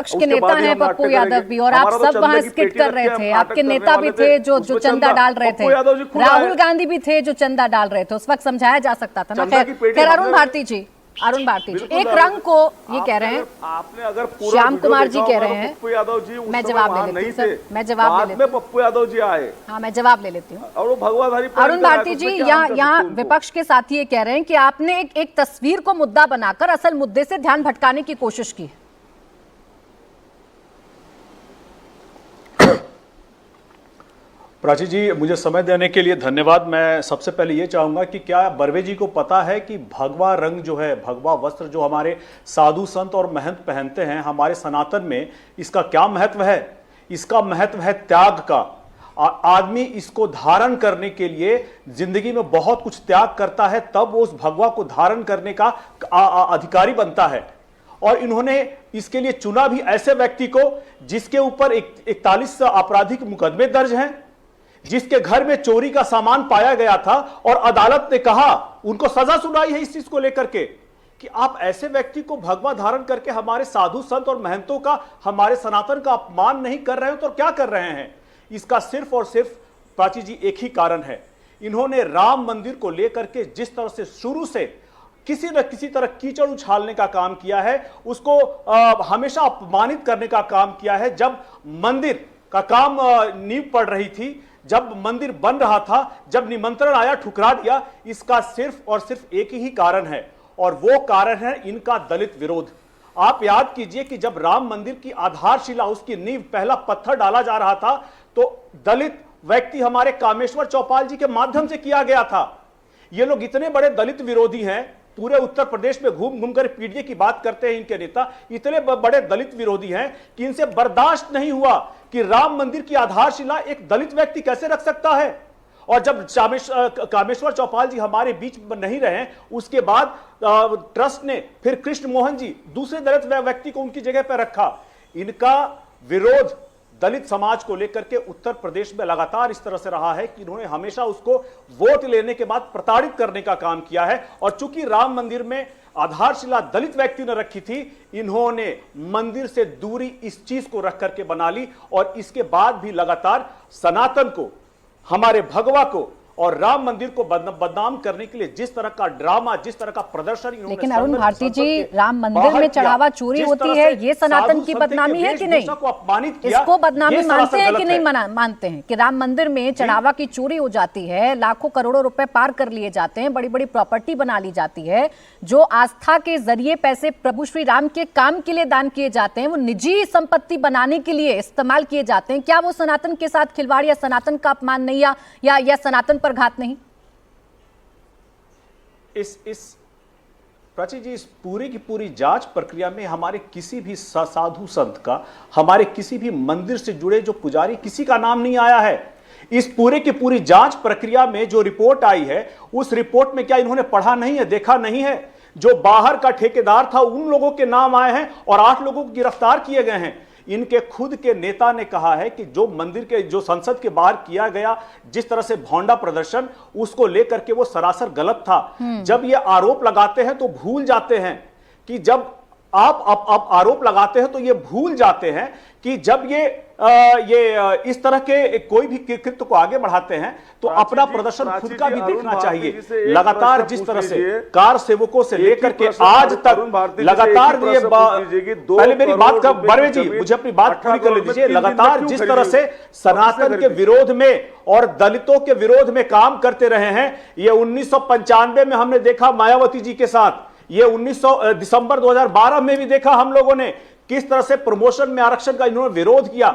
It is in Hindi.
विपक्ष के नेता हैं पप्पू यादव भी, और आप सब वहां स्किट कर रहे थे। आपके नेता भी थे जो चंदा डाल रहे थे, राहुल गांधी भी थे जो चंदा डाल रहे थे। उस वक्त समझाया जा सकता था ना। खैर अरुण भारती जी एक रंग को ये कह रहे हैं, आपने अगर श्याम कुमार जी कह रहे हैं, पप्पू यादव जी मैं जवाब ले लेती हूँ सर, मैं जवाब ले लेती हूँ। पप्पू यादव जी आए, हाँ मैं जवाब ले लेती हूँ। और वो भगवाधारी अरुण भारती जी यहाँ विपक्ष के साथी ये कह रहे हैं कि आपने एक तस्वीर को मुद्दा बनाकर असल मुद्दे से ध्यान भटकाने की कोशिश की। प्राची जी, मुझे समय देने के लिए धन्यवाद। मैं सबसे पहले ये चाहूंगा कि क्या बर्वे जी को पता है कि भगवा रंग जो है, भगवा वस्त्र जो हमारे साधु संत और महंत पहनते हैं हमारे सनातन में, इसका क्या महत्व है? इसका महत्व है त्याग का। आदमी इसको धारण करने के लिए जिंदगी में बहुत कुछ त्याग करता है, तब वो उस भगवा को धारण करने का अधिकारी बनता है। और इन्होंने इसके लिए चुना भी ऐसे व्यक्ति को जिसके ऊपर 41 आपराधिक मुकदमे दर्ज हैं, जिसके घर में चोरी का सामान पाया गया था और अदालत ने कहा, उनको सजा सुनाई है इस चीज को लेकर के कि आप ऐसे व्यक्ति को भगवा धारण करके हमारे साधु संत और महंतों का, हमारे सनातन का अपमान नहीं कर रहे हो तो क्या कर रहे हैं? इसका सिर्फ और सिर्फ प्राची जी एक ही कारण है, इन्होंने राम मंदिर को लेकर के जिस तरह से शुरू से किसी न किसी तरह कीचड़ उछालने का काम किया है, उसको हमेशा अपमानित करने का काम किया है। जब मंदिर का काम नींव पड़ रही थी, जब मंदिर बन रहा था, जब निमंत्रण आया ठुकरा दिया। इसका सिर्फ और सिर्फ एक ही कारण है, और वो कारण है इनका दलित विरोध। आप याद कीजिए कि जब राम मंदिर की आधारशिला, उसकी नींव, पहला पत्थर डाला जा रहा था, तो दलित व्यक्ति हमारे कामेश्वर चौपाल जी के माध्यम से किया गया था। ये लोग इतने बड़े दलित विरोधी हैं, पूरे उत्तर प्रदेश में घूम घूम कर पीडीए की बात करते हैं इनके नेता, इतने बड़े दलित विरोधी हैं कि इनसे बर्दाश्त नहीं हुआ कि राम मंदिर की आधारशिला एक दलित व्यक्ति कैसे रख सकता है। और जब कामेश्वर चौपाल जी हमारे बीच नहीं रहे, उसके बाद ट्रस्ट ने फिर कृष्ण मोहन जी, दूसरे दलित व्यक्ति को उनकी जगह पर रखा। इनका विरोध दलित समाज को लेकर के उत्तर प्रदेश में लगातार इस तरह से रहा है कि इन्होंने हमेशा उसको वोट लेने के बाद प्रताड़ित करने का काम किया है। और चूंकि राम मंदिर में आधारशिला दलित व्यक्ति ने रखी थी, इन्होंने मंदिर से दूरी इस चीज को रख करके बना ली, और इसके बाद भी लगातार सनातन को, हमारे भगवा को और राम मंदिर को बदनाम करने के लिए जिस तरह का ड्रामा, जिस तरह का प्रदर्शन, लेकिन अरुण भारती जी, राम मंदिर में चढ़ावा चोरी होती है, ये सनातन की बदनामी है कि नहीं? इसको बदनामी मानते हैं कि नहीं मानते हैं कि राम मंदिर में चढ़ावा की चोरी हो जाती है, लाखों करोड़ों रुपए पार कर लिए जाते हैं, बड़ी बड़ी प्रॉपर्टी बना ली जाती है, जो आस्था के जरिए पैसे प्रभु श्री राम के काम के लिए दान किए जाते हैं, वो निजी संपत्ति बनाने के लिए इस्तेमाल किए जाते हैं। क्या वो सनातन के साथ खिलवाड़ या सनातन का अपमान नहीं, या सनातन पर घात नहीं? इस प्राची जी, इस पूरी की पूरी जांच प्रक्रिया में हमारे किसी भी साधु संत का, हमारे किसी भी मंदिर से जुड़े जो पुजारी, किसी का नाम नहीं आया है। इस पूरे की पूरी जांच प्रक्रिया में जो रिपोर्ट आई है, उस रिपोर्ट में क्या इन्होंने पढ़ा नहीं है, देखा नहीं है? जो बाहर का ठेकेदार था, उन लोगों के नाम आए हैं और 8 लोगों को गिरफ्तार किए गए हैं। इनके खुद के नेता ने कहा है कि जो मंदिर के, जो संसद के बाहर किया गया जिस तरह से भौंडा प्रदर्शन, उसको लेकर के वो सरासर गलत था। जब ये आरोप लगाते हैं तो भूल जाते हैं कि जब आप आरोप लगाते हैं तो ये भूल जाते हैं कि जब ये इस तरह के कोई भी कृत्य को आगे बढ़ाते हैं तो अपना प्रदर्शन खुद का भी देखना चाहिए। लगातार जिस तरह से कार सेवकों से लेकर के आज तक लगातार ये, पहले मेरी बात का बर्वे जी, मुझे अपनी बात पूरी कर लीजिए। लगातार जिस तरह से सनातन के विरोध में और दलितों के विरोध में काम करते रहे हैं, ये 1995 में हमने देखा मायावती जी के साथ, ये 19 दिसंबर 2012 में भी देखा हम लोगों ने किस तरह से प्रमोशन में आरक्षण का इन्होंने विरोध किया।